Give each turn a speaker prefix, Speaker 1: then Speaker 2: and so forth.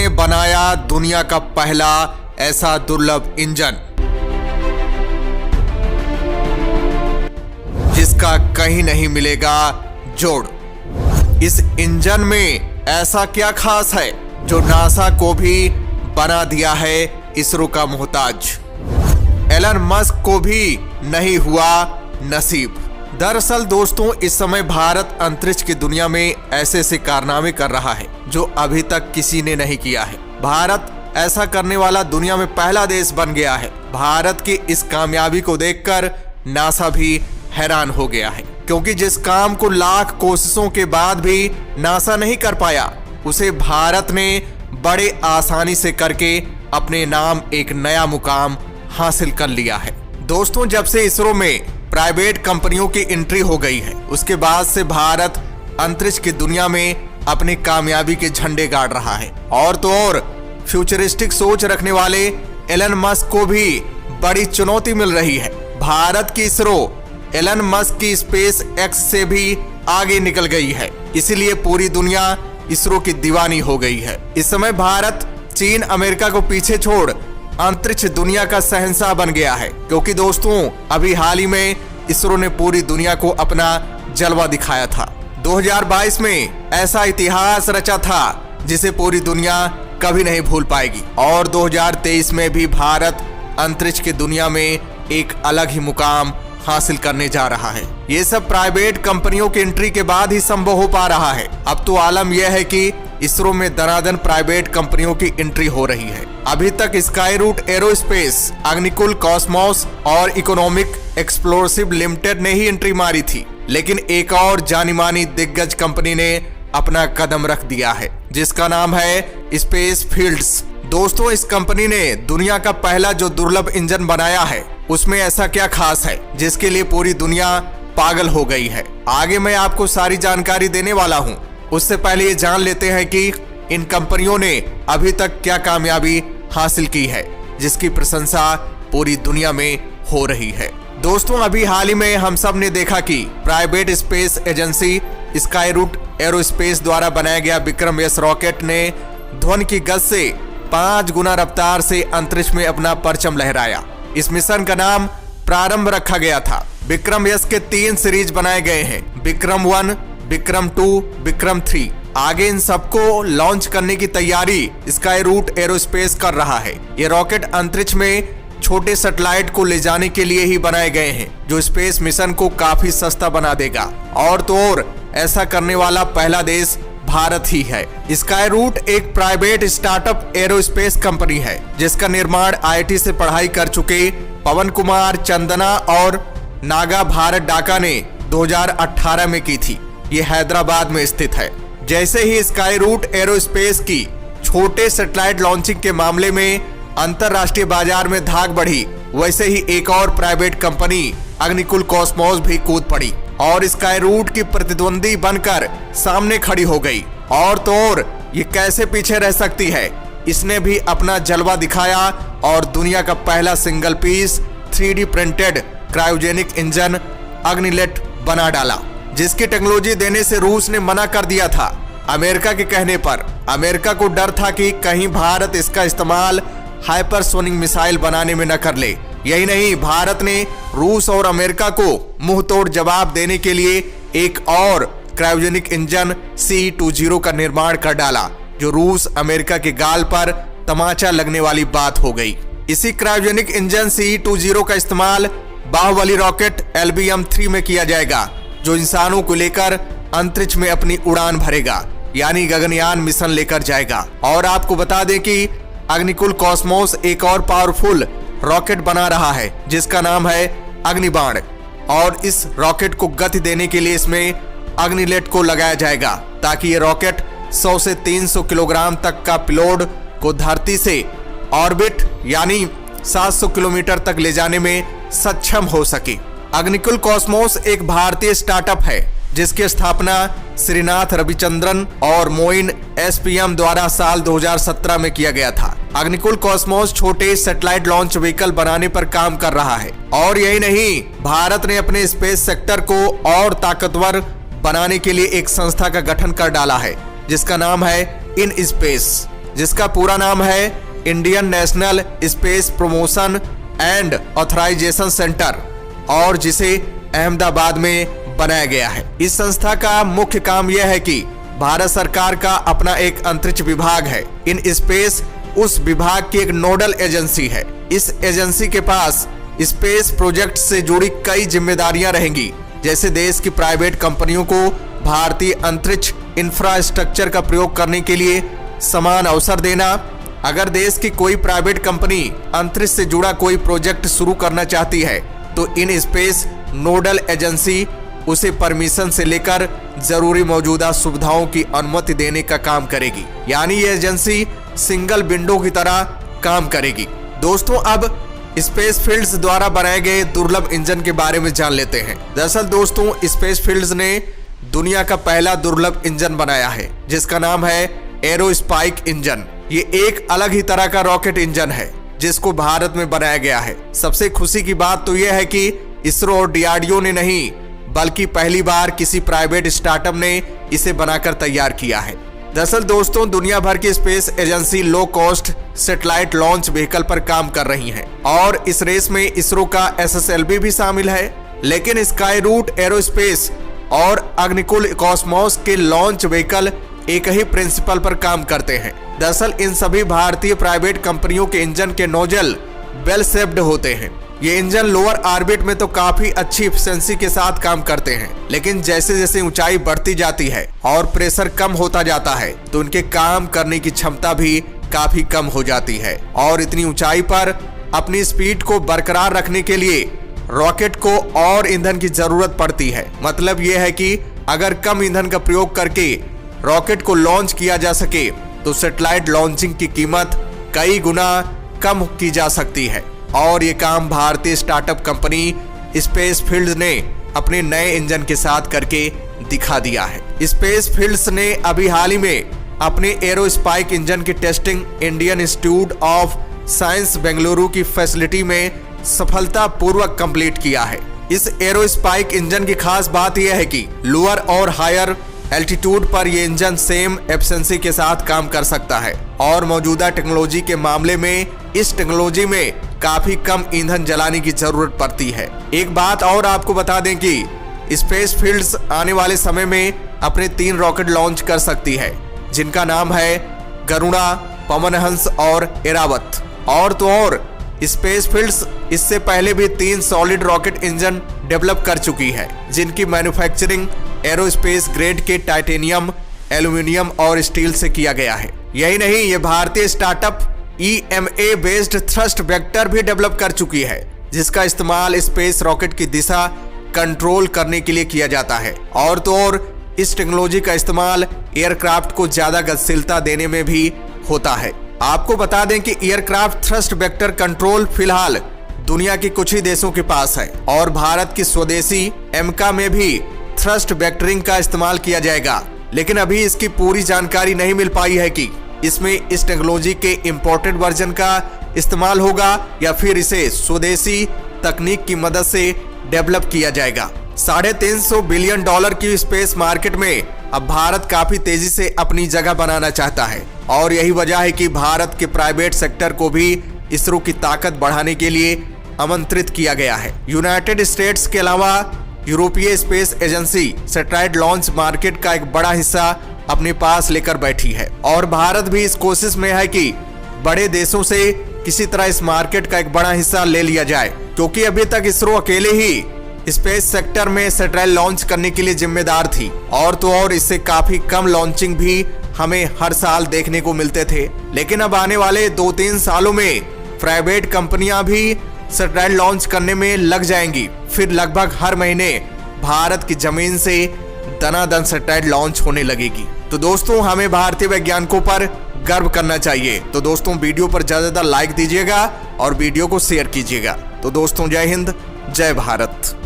Speaker 1: ने बनाया दुनिया का पहला ऐसा दुर्लभ इंजन जिसका कहीं नहीं मिलेगा जोड़। इस इंजन में ऐसा क्या खास है जो नासा को भी बना दिया है इसरो का मोहताज। एलन मस्क को भी नहीं हुआ नसीब। दरअसल दोस्तों, इस समय भारत अंतरिक्ष की दुनिया में ऐसे ऐसे कारनामे कर रहा है जो अभी तक किसी ने नहीं किया है। भारत ऐसा करने वाला दुनिया में पहला देश बन गया है। भारत की इस कामयाबी को देखकर नासा भी हैरान हो गया है, क्योंकि जिस काम को लाख कोशिशों के बाद भी नासा नहीं कर पाया, उसे भारत ने बड़े आसानी से करके अपने नाम एक नया मुकाम हासिल कर लिया है। दोस्तों, जब से इसरो में प्राइवेट कंपनियों की एंट्री हो गई है, उसके बाद से भारत अंतरिक्ष की दुनिया में अपनी कामयाबी के झंडे गाड़ रहा है। और तो और फ्यूचरिस्टिक सोच रखने वाले एलन मस्क को भी बड़ी चुनौती मिल रही है। भारत की इसरो एलन मस्क की स्पेस एक्स से भी आगे निकल गई है, इसीलिए पूरी दुनिया इसरो की दीवानी हो गई है। इस समय भारत चीन अमेरिका को पीछे छोड़ अंतरिक्ष दुनिया का शहंशाह बन गया है, क्योंकि दोस्तों अभी हाल ही में इसरो ने पूरी दुनिया को अपना जलवा दिखाया था। 2022 में ऐसा इतिहास रचा था जिसे पूरी दुनिया कभी नहीं भूल पाएगी। और 2023 में भी भारत अंतरिक्ष की दुनिया में एक अलग ही मुकाम हासिल करने जा रहा है। ये सब प्राइवेट कंपनियों की एंट्री के बाद ही संभव हो पा रहा है। अब तो आलम यह है कि इसरो में दनादन प्राइवेट कंपनियों की एंट्री हो रही है। अभी तक Skyroot Aerospace, Agnikul Cosmos और इकोनॉमिक एक्सप्लोसिव लिमिटेड ने ही एंट्री मारी थी, लेकिन एक और जानी मानी दिग्गज कंपनी ने अपना कदम रख दिया है, जिसका नाम है स्पेस फील्ड्स। दोस्तों, इस कंपनी ने दुनिया का पहला जो दुर्लभ इंजन बनाया है, उसमें ऐसा क्या खास है जिसके लिए पूरी दुनिया पागल हो गई है। आगे मैं आपको सारी जानकारी देने वाला हूँ। उससे पहले ये जान लेते हैं कि इन कंपनियों ने अभी तक क्या कामयाबी हासिल की है, जिसकी प्रशंसा पूरी दुनिया में हो रही है। दोस्तों, अभी हाल ही में हम सब ने देखा कि private space agency Skyroot Aerospace द्वारा बनाया गया विक्रम एस रॉकेट ने ध्वनि की गति से 5 गुना रफ्तार से अंतरिक्ष में अपना परचम लहराया। इस मिशन का नाम प्रारंभ रखा गया था। विक्रम एस के 3 सीरीज बनाए गए हैं, विक्रम 1, विक्रम 2, विक्रम 3। आगे इन सबको लॉन्च करने की तैयारी स्काई रूट एरोस्पेस कर रहा है। ये रॉकेट अंतरिक्ष में छोटे सैटेलाइट को ले जाने के लिए ही बनाए गए हैं, जो स्पेस मिशन को काफी सस्ता बना देगा। और तो और ऐसा करने वाला पहला देश भारत ही है। स्काई रूट एक प्राइवेट स्टार्टअप एरोस्पेस कंपनी है, जिसका निर्माण IIT से पढ़ाई कर चुके पवन कुमार, चंदना और नागा भारत डाका ने 2018 में की थी। ये हैदराबाद में स्थित है। जैसे ही स्काई रूट एरोस्पेस की छोटे सैटेलाइट लॉन्चिंग के मामले में अंतरराष्ट्रीय बाजार में धाक बढ़ी, वैसे ही एक और प्राइवेट कंपनी अग्निकुल कॉस्मोस भी कूद पड़ी और स्काई रूट की प्रतिद्वंदी बनकर सामने खड़ी हो गई। और तो और ये कैसे पीछे रह सकती है, इसने भी अपना जलवा दिखाया और दुनिया का पहला single piece 3D printed cryogenic engine Agnilet बना डाला, जिसकी टेक्नोलॉजी देने से रूस ने मना कर दिया था अमेरिका के कहने पर। अमेरिका को डर था कि कहीं भारत इसका इस्तेमाल हाइपरसोनिक मिसाइल बनाने में न कर ले। यही नहीं, भारत ने रूस और अमेरिका को मुंह तोड़ जवाब देने के लिए एक और क्रायोजेनिक इंजन CE-20 का निर्माण कर डाला, जो रूस अमेरिका के गाल पर तमाचा लगने वाली बात हो गई। इसी क्रायोजेनिक इंजन CE-20 का इस्तेमाल बाहुबली रॉकेट LBM-3 में किया जाएगा, जो इंसानों को लेकर अंतरिक्ष में अपनी उड़ान भरेगा, यानी गगनयान मिशन लेकर जाएगा। और आपको बता दें कि अग्निकुल कॉस्मोस एक और पावरफुल रॉकेट बना रहा है, जिसका नाम है अग्निबाण। और इस रॉकेट को गति देने के लिए इसमें अग्निलेट को लगाया जाएगा, ताकि ये रॉकेट 100 से 300 किलोग्राम तक का पेलोड को धरती से ऑर्बिट यानी 700 किलोमीटर तक ले जाने में सक्षम हो सके। अग्निकुल कॉस्मोस एक भारतीय स्टार्टअप है, जिसकी स्थापना श्रीनाथ रविचंद्रन और मोइन SPM द्वारा साल 2017 में किया गया था। अग्निकुल कॉस्मोस छोटे सैटेलाइट लॉन्च व्हीकल बनाने पर काम कर रहा है। और यही नहीं, भारत ने अपने स्पेस सेक्टर को और ताकतवर बनाने के लिए एक संस्था का गठन कर डाला है, जिसका नाम है इन स्पेस। जिसका पूरा नाम है Indian National Space Promotion and Authorisation Centre, और जिसे अहमदाबाद में बनाया गया है। इस संस्था का मुख्य काम यह है कि भारत सरकार का अपना एक अंतरिक्ष विभाग है। इन स्पेस उस विभाग की एक नोडल एजेंसी है। इस एजेंसी के पास स्पेस प्रोजेक्ट से जुड़ी कई जिम्मेदारियां रहेंगी, जैसे देश की प्राइवेट कंपनियों को भारतीय अंतरिक्ष इंफ्रास्ट्रक्चर का प्रयोग करने के लिए समान अवसर देना। अगर देश की कोई प्राइवेट कंपनी अंतरिक्ष से जुड़ा कोई प्रोजेक्ट शुरू करना चाहती है तो इन स्पेस नोडल एजेंसी उसे परमिशन से लेकर जरूरी मौजूदा सुविधाओं की अनुमति देने का काम करेगी। यानी ये एजेंसी सिंगल विंडो की तरह काम करेगी। दोस्तों, अब स्पेस फील्ड्स द्वारा बनाए गए दुर्लभ इंजन के बारे में जान लेते हैं। दरअसल दोस्तों, स्पेस फील्ड्स ने दुनिया का पहला दुर्लभ इंजन बनाया है, जिसका नाम है एरोस्पाइक इंजन। ये एक अलग ही तरह का रॉकेट इंजन है जिसको भारत में बनाया गया है। सबसे खुशी की बात तो यह है कि इसरो और डीआरडीओ ने नहीं, बल्कि पहली बार किसी प्राइवेट स्टार्टअप ने इसे बनाकर तैयार किया है। दरअसल दोस्तों, दुनिया भर की space agency low cost satellite launch vehicle पर काम कर रही हैं, और इस रेस में इसरो का SSLV भी शामिल है। लेकिन स्काई रूट एरोस्पेस और अग्निकुल कॉस्मोस के लॉन्च व्हीकल एक ही प्रिंसिपल पर काम करते हैं। दरअसल इन सभी भारतीय प्राइवेट कंपनियों के इंजन के नोजल बेल शेप्ड होते हैं। ये इंजन लोअर ऑर्बिट में तो काफी अच्छी एफिशिएंसी के साथ काम करते हैं, लेकिन जैसे जैसे ऊंचाई बढ़ती जाती है और प्रेशर कम होता जाता है तो उनके काम करने की क्षमता भी काफी कम हो जाती है। और इतनी ऊंचाई पर अपनी स्पीड को बरकरार रखने के लिए रॉकेट को और ईंधन की जरूरत पड़ती है। मतलब यह है कि अगर कम ईंधन का प्रयोग करके रॉकेट को लॉन्च किया जा सके तो सैटेलाइट लॉन्चिंग की कीमत कई गुना कम की जा सकती है। और ये काम भारतीय स्टार्टअप कंपनी स्पेस फील्ड्स ने अपने नए इंजन के साथ करके दिखा दिया है। स्पेस फील्ड्स ने अभी हाल ही में अपने एरोस्पाइक इंजन की testing Indian institute of science Bengaluru की फैसिलिटी में सफलतापूर्वक कंप्लीट किया है। इस एरोस्पाइक इंजन की खास बात यह है कि लोअर और हायर एल्टीट्यूड पर यह इंजन सेम एफिशिएंसी के साथ काम कर सकता है, और मौजूदा टेक्नोलॉजी के मामले में इस टेक्नोलॉजी में काफी कम ईंधन जलाने की जरूरत पड़ती है। एक बात और आपको बता दें कि स्पेस फील्ड्स आने वाले समय में अपने 3 रॉकेट लॉन्च कर सकती है, जिनका नाम है गरुड़ा, पवनहंस और एरावत। और तो और स्पेस फील्ड्स इससे पहले भी 3 सॉलिड रॉकेट इंजन डेवलप कर चुकी है, जिनकी मैन्युफैक्चरिंग एरोस्पेस ग्रेड के टाइटेनियम, एल्यूमिनियम और स्टील से किया गया है। यही नहीं, ये भारतीय startup EMA based thrust vector भी डेवलप कर चुकी है, जिसका इस्तेमाल स्पेस रॉकेट की दिशा कंट्रोल करने के लिए किया जाता है। और तो और इस टेक्नोलॉजी का इस्तेमाल एयरक्राफ्ट को ज्यादा गतिशीलता देने में भी होता है। आपको बता दें कि एयरक्राफ्ट थ्रस्ट वेक्टर कंट्रोल फिलहाल दुनिया के कुछ ही देशों के पास है, और भारत की स्वदेशी एमका में भी थ्रस्ट वेक्टरिंग का इस्तेमाल किया जाएगा। लेकिन अभी इसकी पूरी जानकारी नहीं मिल पाई है कि इसमें इस टेक्नोलॉजी के इंपोर्टेड वर्जन का इस्तेमाल होगा या फिर इसे स्वदेशी तकनीक की मदद से डेवलप किया जाएगा। $350 बिलियन की स्पेस मार्केट में अब भारत काफी तेजी से अपनी जगह बनाना चाहता है, और यही वजह है कि भारत के प्राइवेट सेक्टर को भी इसरो की ताकत बढ़ाने के लिए आमंत्रित किया गया है। यूनाइटेड स्टेट्स के अलावा यूरोपीय space agency satellite launch market का एक बड़ा हिस्सा अपने पास लेकर बैठी है, और भारत भी इस कोशिश में है कि बड़े देशों से किसी तरह इस मार्केट का एक बड़ा हिस्सा ले लिया जाए, क्योंकि अभी तक इसरो अकेले ही स्पेस सेक्टर में सैटेलाइट लॉन्च करने के लिए जिम्मेदार थी, और तो और इससे काफी कम लॉन्चिंग भी हमें हर साल देखने को मिलते थे। लेकिन अब आने वाले 2-3 सालों में प्राइवेट कंपनियां भी सैटेलाइट लॉन्च करने में लग जाएंगी। फिर लगभग हर महीने भारत की जमीन से दनादन सैटेलाइट लॉन्च होने लगेगी। तो दोस्तों, हमें भारतीय वैज्ञानिकों पर गर्व करना चाहिए। तो दोस्तों, वीडियो पर ज्यादा लाइक दीजिएगा और वीडियो को शेयर कीजिएगा। तो दोस्तों, जय हिंद, जय भारत।